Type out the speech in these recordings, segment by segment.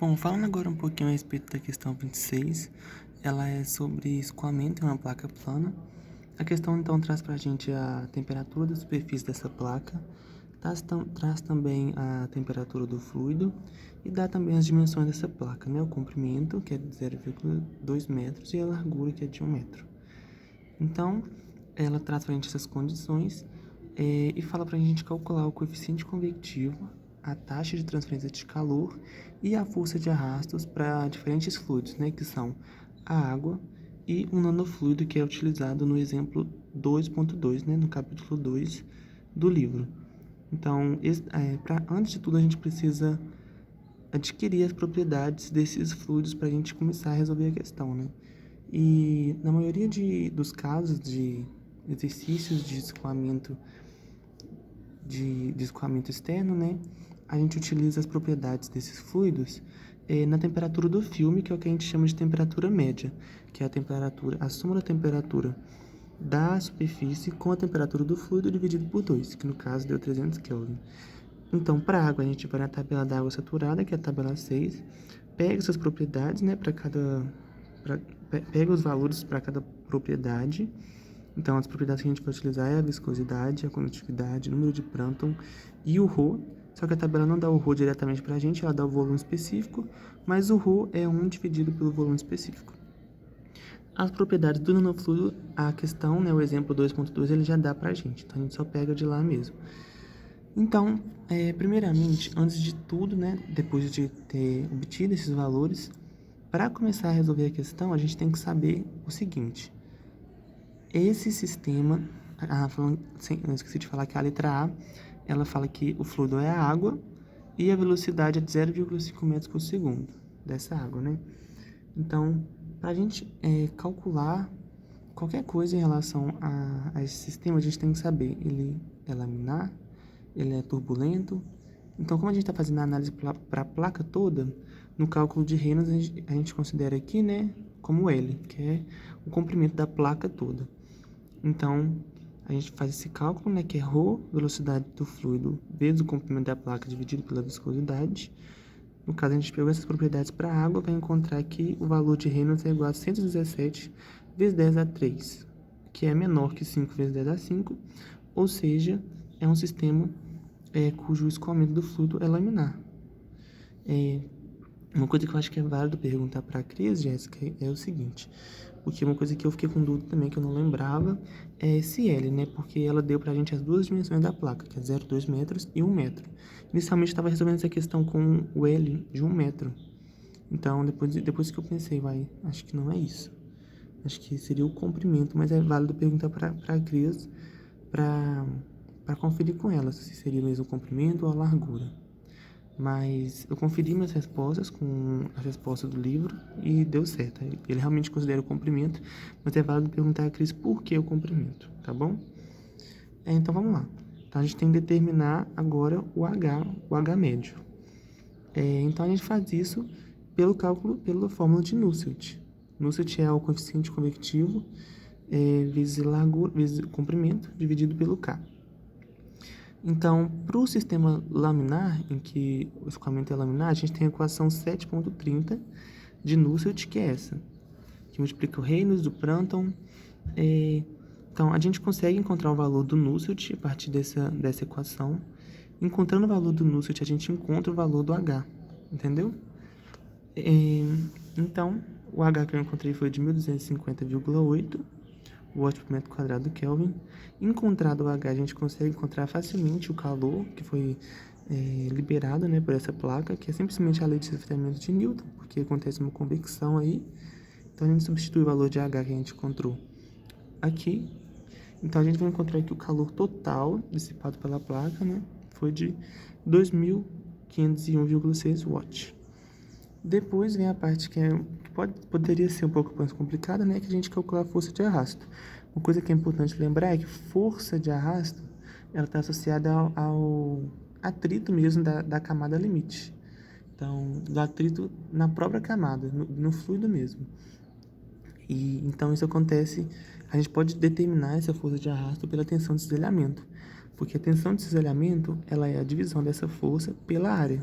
Bom, falando agora um pouquinho a respeito da questão 26, ela é sobre escoamento em uma placa plana. A questão então traz para a gente a temperatura da superfície dessa placa, traz também a temperatura do fluido e dá também as dimensões dessa placa, né? O comprimento, que é de 0,2 metros, e a largura, que é de 1 metro. Então, ela traz para a gente essas condições e fala para a gente calcular o coeficiente convectivo, a taxa de transferência de calor e a força de arrastos para diferentes fluidos, né, que são a água e um nanofluido, que é utilizado no exemplo 2.2, né, no capítulo 2 do livro. Então, antes de tudo, a gente precisa adquirir as propriedades desses fluidos para a gente começar a resolver a questão, né? E na maioria dos casos de exercícios de escoamento externo, né, a gente utiliza as propriedades desses fluidos na temperatura do filme, que é o que a gente chama de temperatura média, que é a soma da temperatura da superfície com a temperatura do fluido dividido por 2, que no caso deu 300 Kelvin. Então, para a água, a gente vai na tabela da água saturada, que é a tabela 6, pega essas propriedades, né, pega os valores para cada propriedade. Então, as propriedades que a gente vai utilizar é a viscosidade, a condutividade, o número de Prandtl e o ρ. Só que a tabela não dá o ρ diretamente para a gente, ela dá o volume específico, mas o ρ é 1 dividido pelo volume específico. As propriedades do nanofluido, a questão, né, o exemplo 2.2, ele já dá para a gente, então a gente só pega de lá mesmo. Então, primeiramente, antes de tudo, né, depois de ter obtido esses valores, para começar a resolver a questão, a gente tem que saber o seguinte: esse sistema, eu esqueci de falar que a letra A, ela fala que o fluido é a água e a velocidade é de 0,5 metros por segundo dessa água, né? Então, para a gente calcular qualquer coisa em relação a esse sistema, a gente tem que saber, ele é laminar, ele é turbulento. Então, como a gente está fazendo a análise para a placa toda, no cálculo de Reynolds a gente considera aqui, né, como L, que é o comprimento da placa toda. Então, a gente faz esse cálculo, né, que é ρ, velocidade do fluido, vezes o comprimento da placa dividido pela viscosidade. No caso, a gente pegou essas propriedades para a água, vai encontrar que o valor de Reynolds é igual a 117 vezes 10 a 3, que é menor que 5 vezes 10 a 5, ou seja, é um sistema cujo escoamento do fluido é laminar. Uma coisa que eu acho que é válido perguntar para a Cris, Jéssica, é o seguinte, porque uma coisa que eu fiquei com dúvida também, que eu não lembrava, é esse L, né? Porque ela deu pra gente as duas dimensões da placa, que é 0,2 metros e 1 metro. Inicialmente eu estava resolvendo essa questão com o L de 1 metro. Então, depois que eu pensei, acho que não é isso. Acho que seria o comprimento, mas é válido perguntar para a Cris para conferir com ela se seria mesmo o comprimento ou a largura. Mas eu conferi minhas respostas com a resposta do livro e deu certo. Ele realmente considera o comprimento, mas é válido perguntar a Cris por que o comprimento, tá bom? Então vamos lá. Então a gente tem que determinar agora o H médio. Então a gente faz isso pelo cálculo, pela fórmula de Nusselt. Nusselt é o coeficiente convectivo vezes comprimento dividido pelo K. Então, para o sistema laminar, em que o escoamento é laminar, a gente tem a equação 7.30 de Nusselt, que é essa, que multiplica o Reynolds, do Prandtl. Então, a gente consegue encontrar o valor do Nusselt a partir dessa equação. Encontrando o valor do Nusselt, a gente encontra o valor do H, entendeu? Então, o H que eu encontrei foi de 1250,8 watts por metro quadrado Kelvin. Encontrado o H, a gente consegue encontrar facilmente o calor que foi liberado, né, por essa placa, que é simplesmente a lei de esfriamento de Newton, porque acontece uma convecção aí. Então, a gente substitui o valor de H que a gente encontrou aqui. Então, a gente vai encontrar que o calor total dissipado pela placa, né, foi de 2.501,6 watts. Depois vem a parte que poderia ser um pouco mais complicada, né? Que a gente calcula a força de arrasto. Uma coisa que é importante lembrar é que força de arrasto ela está associada ao atrito mesmo da camada limite. Então, do atrito na própria camada, no fluido mesmo. E então isso acontece, a gente pode determinar essa força de arrasto pela tensão de cisalhamento, porque a tensão de cisalhamento ela é a divisão dessa força pela área.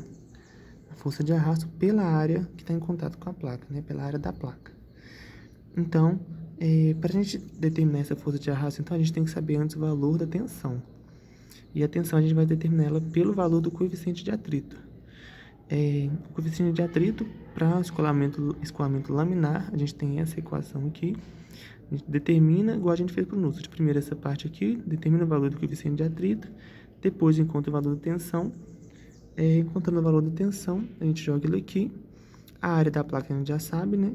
força de arrasto pela área que está em contato com a placa, né? Pela área da placa. Então, para a gente determinar essa força de arrasto, então a gente tem que saber antes o valor da tensão. E a tensão a gente vai determinar ela pelo valor do coeficiente de atrito. O coeficiente de atrito para escoamento laminar, a gente tem essa equação aqui. A gente determina, igual a gente fez para o Nusselt. Primeiro essa parte aqui, determina o valor do coeficiente de atrito, depois encontra o valor da tensão. Encontrando o valor da tensão, a gente joga ele aqui. A área da placa a gente já sabe, né?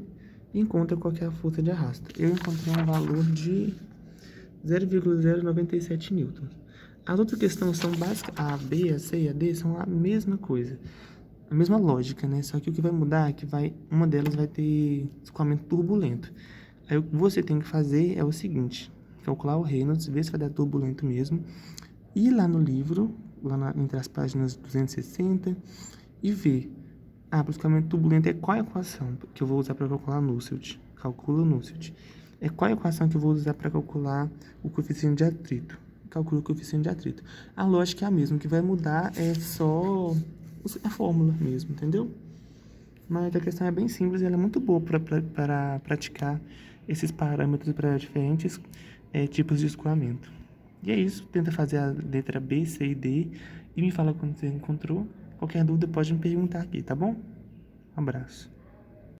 E encontra qual que é a força de arrasto. Eu encontrei um valor de 0,097 newtons. As outras questões são básicas, a B, a C e a D são a mesma coisa, a mesma lógica, né? Só que o que vai mudar é que uma delas vai ter escoamento turbulento. Aí o que você tem que fazer é o seguinte, calcular o Reynolds, ver se vai dar turbulento mesmo, ir lá no livro, entre as páginas 260, e ver, para o escoamento turbulento qual a equação que eu vou usar para calcular Nusselt? Calcula o Nusselt. Qual a equação que eu vou usar para calcular o coeficiente de atrito? Calcula o coeficiente de atrito. A lógica é a mesma, o que vai mudar é só a fórmula mesmo, entendeu? Mas a questão é bem simples e ela é muito boa para praticar esses parâmetros para diferentes tipos de escoamento. E é isso, tenta fazer a letra B, C e D e me fala quando você encontrou. Qualquer dúvida pode me perguntar aqui, tá bom? Um abraço.